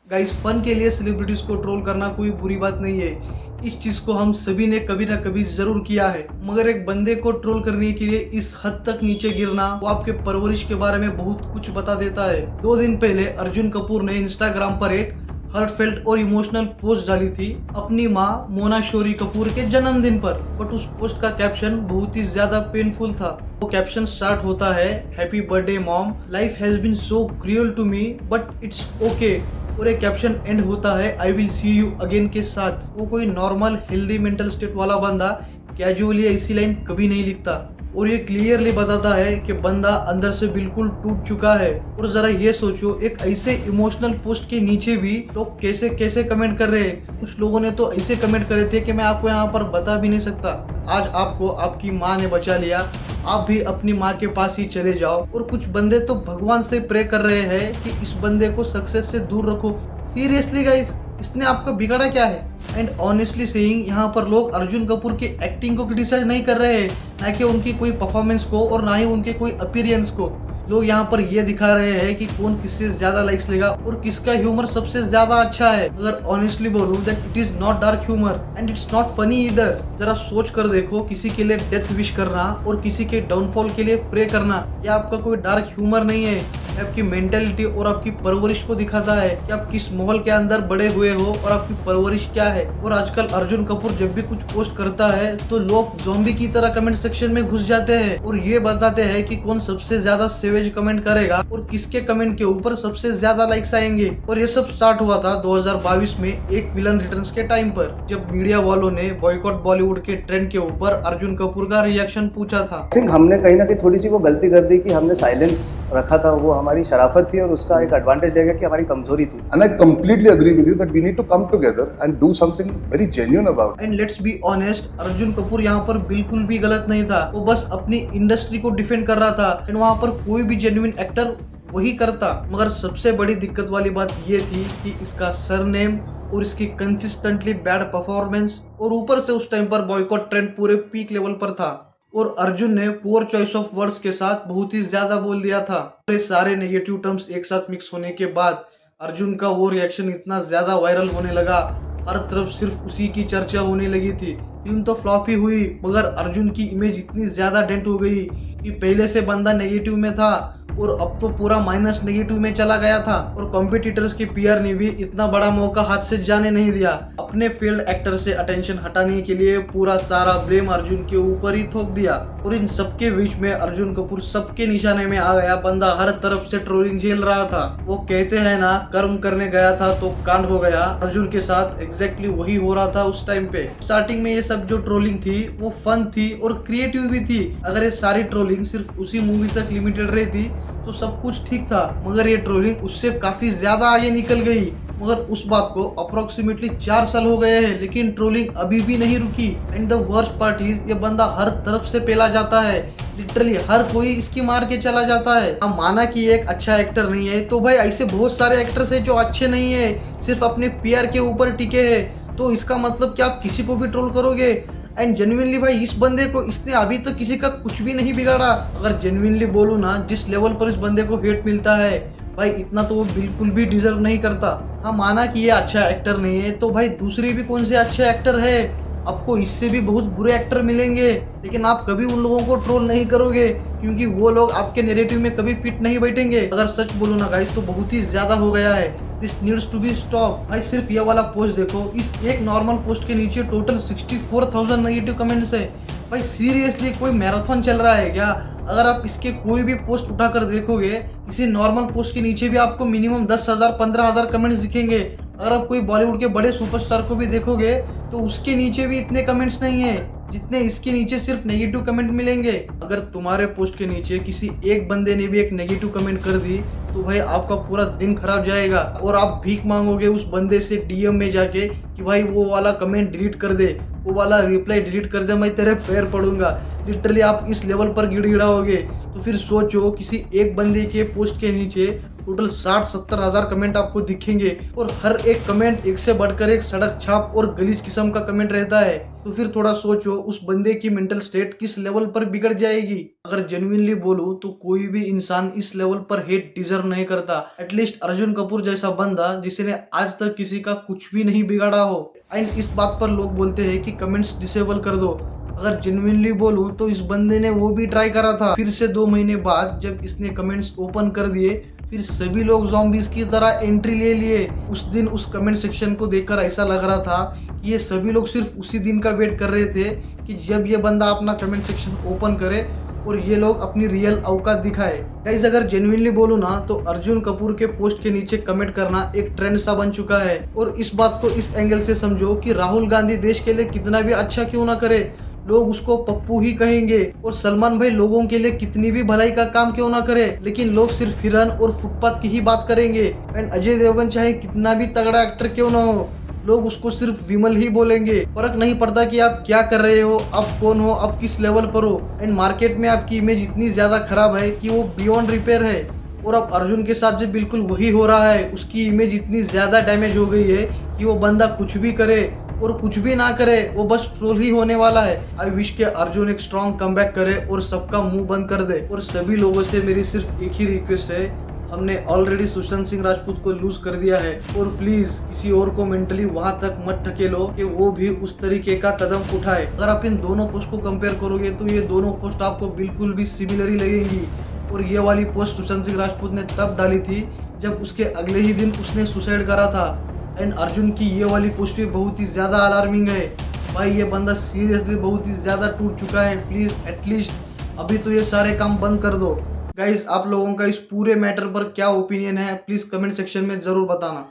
Guys, fun के लिए celebrities को ट्रोल करना कोई बुरी बात नहीं है। इस चीज को हम सभी ने कभी ना कभी जरूर किया है, मगर एक बंदे को ट्रोल करने के लिए इस हद तक नीचे गिरना वो आपके परवरिश के बारे में बहुत कुछ बता देता है। 2 दिन पहले अर्जुन कपूर ने इंस्टाग्राम पर एक हार्टफेल्ट और इमोशनल पोस्ट डाली थी अपनी माँ मोना शौरी कपूर के जन्मदिन पर। बट उस पोस्ट का कैप्शन बहुत ही ज्यादा पेनफुल था। वो कैप्शन स्टार्ट होता है, happy birthday mom, life has been so cruel to me but it's okay. और एक कैप्शन एंड होता है, I will see you again के साथ। वो कोई नॉर्मल हेल्दी मेंटल स्टेट वाला बंदा कैजुअली ऐसी लाइन कभी नहीं लिखता, और ये क्लियरली बताता है कि बंदा अंदर से बिल्कुल टूट चुका है। और जरा ये सोचो, एक ऐसे इमोशनल पोस्ट के नीचे भी लोग कैसे कैसे कमेंट कर रहे हैं। कुछ लोगों ने तो ऐसे कमेंट करे थे कि मैं आपको यहाँ पर बता भी नहीं सकता। आज आपको आपकी माँ ने बचा लिया, आप भी अपनी माँ के पास ही चले जाओ। और कुछ बंदे तो भगवान से प्रे कर रहे हैं कि इस बंदे को सक्सेस से दूर रखो। सीरियसली गाइस, इसने आपका बिगाड़ा क्या है? एंड ऑनेस्टली सेइंग, यहाँ पर लोग अर्जुन कपूर की एक्टिंग को क्रिटिसाइज नहीं कर रहे हैं, ना कि उनकी कोई परफॉर्मेंस को और ना ही उनके कोई अपीयरेंस को। लोग यहाँ पर ये दिखा रहे हैं कि कौन किससे ज्यादा लाइक्स लेगा और किसका ह्यूमर सबसे ज्यादा अच्छा है। अगर ऑनेस्टली बोलूं that it is not dark humour and it's not funny इधर। जरा सोच कर देखो, किसी के लिए डेथ विश करना और किसी के डाउनफॉल के लिए प्रे करना, यह आपका कोई डार्क ह्यूमर नहीं है। आपकी मेंटेलिटी और आपकी परवरिश को दिखाता है कि आप किस माहौल के अंदर बड़े हुए हो और आपकी परवरिश क्या है। और आजकल अर्जुन कपूर जब भी कुछ पोस्ट करता है तो लोग ज़ॉम्बी की तरह कमेंट सेक्शन में घुस जाते हैं और ये बताते हैं कि कौन सबसे ज्यादा सेवेज कमेंट करेगा और किसके कमेंट के ऊपर सबसे ज्यादा लाइक्स आएंगे। और ये सब स्टार्ट हुआ था 2022 में एक विलन रिटर्न्स के टाइम पर, जब मीडिया वालों ने बॉयकॉट बॉलीवुड के ट्रेंड के ऊपर अर्जुन कपूर का रिएक्शन पूछा था। आई थिंक हमने कहीं ना कहीं थोड़ी सी वो गलती कर दी कि हमने साइलेंस रखा था। वो हमारी शराफत थी और उसका एक एडवांटेज लेगा कि हमारी कमजोरी थी। And I completely agree with you that we need to come together and do something very genuine about it. And let's be honest, Arjun Kapoor यहाँ पर बिल्कुल भी गलत नहीं था। वो बस अपनी इंडस्ट्री को डिफेंड कर रहा था एंड वहाँ पर कोई भी जेन्युइन एक्टर वही करता। मगर सबसे बड़ी दिक्कत वाली बात ये थी कि इसका सरनेम और इसकी कंसिस्टेंटली बैड परफॉर्मेंस, और ऊपर से उस टाइम पर बॉयकॉट ट्रेंड पूरे पीक लेवल पर था। और अर्जुन ने पुअर चॉइस ऑफ वर्ड्स के साथ बहुत ही ज्यादा बोल दिया था। ये सारे नेगेटिव टर्म्स एक साथ मिक्स होने के बाद अर्जुन का वो रिएक्शन इतना ज्यादा वायरल होने लगा, हर तरफ सिर्फ उसी की चर्चा होने लगी थी। फिल्म तो फ्लॉप ही हुई, मगर अर्जुन की इमेज इतनी ज्यादा डेंट हो गई कि पहले से बंदा नेगेटिव में था और अब तो पूरा माइनस नेगेटिव में चला गया था। और कॉम्पिटिटर्स के पीआर ने भी इतना बड़ा मौका हाथ से जाने नहीं दिया। अपने फेल्ड एक्टर से अटेंशन हटाने के लिए पूरा सारा ब्लेम अर्जुन के ऊपर ही थोप दिया। और इन सबके बीच में अर्जुन कपूर सबके निशाने में आ गया। बंदा हर तरफ से ट्रोलिंग झेल रहा था। वो कहते हैं ना, कर्म करने गया था तो कांड हो गया। अर्जुन के साथ एग्जैक्टली वही हो रहा था उस टाइम पे। स्टार्टिंग में ये सब जो ट्रोलिंग थी वो फन थी और क्रिएटिव भी थी। अगर ये सारी ट्रोलिंग सिर्फ उसी मूवी तक लिमिटेड रहती तो सब कुछ ठीक था, मगर ये ट्रोलिंग उससे काफी ज्यादा आगे निकल गई। मगर उस बात को अप्रोक्सीमेटली 4 साल हो गए हैं, लेकिन ट्रोलिंग अभी भी नहीं रुकी। And the worst part is, ये बंदा हर तरफ से पेला जाता है। लिटरली हर कोई इसकी मार के चला जाता है। अब माना कि ये एक अच्छा एक्टर नहीं है, तो भाई ऐसे बहुत सारे एक्टर्स हैं जो अच्छे नहीं है, सिर्फ अपने पीआर के ऊपर टिके हैं। तो इसका मतलब कि आप किसी को भी ट्रोल करोगे। एंड जेन्युइनली भाई, इस बंदे को इसने अभी तक किसी का कुछ भी नहीं बिगाड़ा। अगर जेन्युइनली बोलूँ ना, जिस लेवल पर इस बंदे को हेट मिलता है भाई, इतना तो वो बिल्कुल भी डिजर्व नहीं करता। हाँ, माना कि ये अच्छा एक्टर नहीं है, तो भाई दूसरे भी कौन से अच्छे एक्टर है? आपको इससे भी बहुत बुरे एक्टर मिलेंगे, लेकिन आप कभी उन लोगों को ट्रोल नहीं करोगे क्योंकि वो लोग आपके नैरेटिव में कभी फिट नहीं बैठेंगे। अगर सच बोलो ना गाइस, तो बहुत ही ज्यादा हो गया है। This needs to be stop. भाई सिर्फ ये वाला पोस्ट देखो, इस एक नॉर्मल पोस्ट के नीचे टोटल 64,000 नेगेटिव कमेंट्स है। भाई सीरियसली कोई मैराथन चल रहा है क्या? अगर आप इसके कोई भी पोस्ट उठाकर देखोगे, किसी नॉर्मल पोस्ट के नीचे भी आपको मिनिमम 10,000 15,000 कमेंट्स दिखेंगे। अगर आप कोई बॉलीवुड के बड़े सुपरस्टार को भी देखोगे तो उसके नीचे भी इतने कमेंट्स नहीं है जितने इसके नीचे सिर्फ नेगेटिव कमेंट मिलेंगे। अगर तुम्हारे पोस्ट के नीचे किसी एक बंदे ने भी एक नेगेटिव कमेंट कर दी तो भाई आपका पूरा दिन खराब जाएगा और आप भीख मांगोगे उस बंदे से डीएम में जाके कि भाई वो वाला कमेंट डिलीट कर दे। वो वाला रिप्लाई डिलीट कर दे, मैं तेरे पैर पड़ूंगा। लिटरली आप इस लेवल पर गिड़गिड़ाओगे तो फिर सोचो, किसी एक बंदे के पोस्ट के नीचे टोटल 60-70 हज़ार कमेंट आपको दिखेंगे और हर एक कमेंट एक से बढ़कर एक सड़क छाप और गलीज किस्म का कमेंट रहता है। तो फिर थोड़ा सोचो उस बंदे की मेंटल स्टेट किस लेवल पर बिगड़ जाएगी। अगर जेन्युइनली बोलूं तो कोई भी इंसान इस लेवल पर हेट डिजर्व नहीं करता। एटलीस्ट अर्जुन कपूर जैसा बंदा जिसने आज तक किसी का कुछ भी नहीं बिगाड़ा हो। एंड इस बात पर लोग बोलते हैं कि कमेंट्स डिसेबल कर दो। अगर जेन्युइनली बोलूं तो इस बंदे ने वो भी ट्राई करा था। फिर से 2 महीने बाद जब इसने कमेंट्स ओपन कर दिए, फिर सभी लोग ज़ॉम्बीज की तरह एंट्री ले लिए। उस दिन उस कमेंट सेक्शन को देखकर ऐसा लग रहा था कि ये सभी लोग सिर्फ उसी दिन का वेट कर रहे थे कि जब ये बंदा अपना कमेंट सेक्शन ओपन करे और ये लोग अपनी रियल औकात दिखाए। गाइस अगर जेन्युइनली बोलूं ना तो अर्जुन कपूर के पोस्ट के नीचे कमेंट करना एक ट्रेंड सा बन चुका है। और इस बात को इस एंगल से समझो कि राहुल गांधी देश के लिए कितना भी अच्छा क्यों ना करे, लोग उसको पप्पू ही कहेंगे। और सलमान भाई लोगों के लिए कितनी भी भलाई का काम क्यों ना करे, लेकिन लोग सिर्फ हिरन और फुटपाथ की ही बात करेंगे। एंड अजय देवगन चाहे कितना भी तगड़ा एक्टर क्यों ना हो, लोग उसको सिर्फ विमल ही बोलेंगे। फर्क नहीं पड़ता कि आप क्या कर रहे हो, आप कौन हो, आप किस लेवल पर हो। एंड मार्केट में आपकी इमेज इतनी ज्यादा खराब है कि वो बियॉन्ड रिपेयर है। और अब अर्जुन के साथ जो बिल्कुल वही हो रहा है, उसकी इमेज इतनी ज्यादा डैमेज हो गई है कि वो बंदा कुछ भी करे और कुछ भी ना करे, वो बस ट्रोल ही होने वाला है। आई विश के अर्जुन एक स्ट्रॉन्ग कमबैक करे और सबका मुंह बंद कर दे। और सभी लोगों से मेरी सिर्फ एक ही रिक्वेस्ट है, हमने ऑलरेडी सुशांत सिंह राजपूत को लूज कर दिया है और प्लीज किसी और को मेंटली वहां तक मत ढकेलो कि वो भी उस तरीके का कदम उठाए। अगर आप इन दोनों पोस्ट को कंपेयर करोगे तो ये दोनों पोस्ट आपको बिल्कुल भी सिमिलर ही लगेंगी। और ये वाली पोस्ट सुशांत सिंह राजपूत ने तब डाली थी जब उसके अगले ही दिन उसने सुसाइड करा था। एंड अर्जुन की ये वाली पोस्ट भी बहुत ही ज्यादा अलार्मिंग है। भाई ये बंदा सीरियसली बहुत ही ज्यादा टूट चुका है। प्लीज एटलीस्ट अभी तो ये सारे काम बंद कर दो। गाइस आप लोगों का इस पूरे मैटर पर क्या ओपिनियन है, प्लीज कमेंट सेक्शन में जरूर बताना।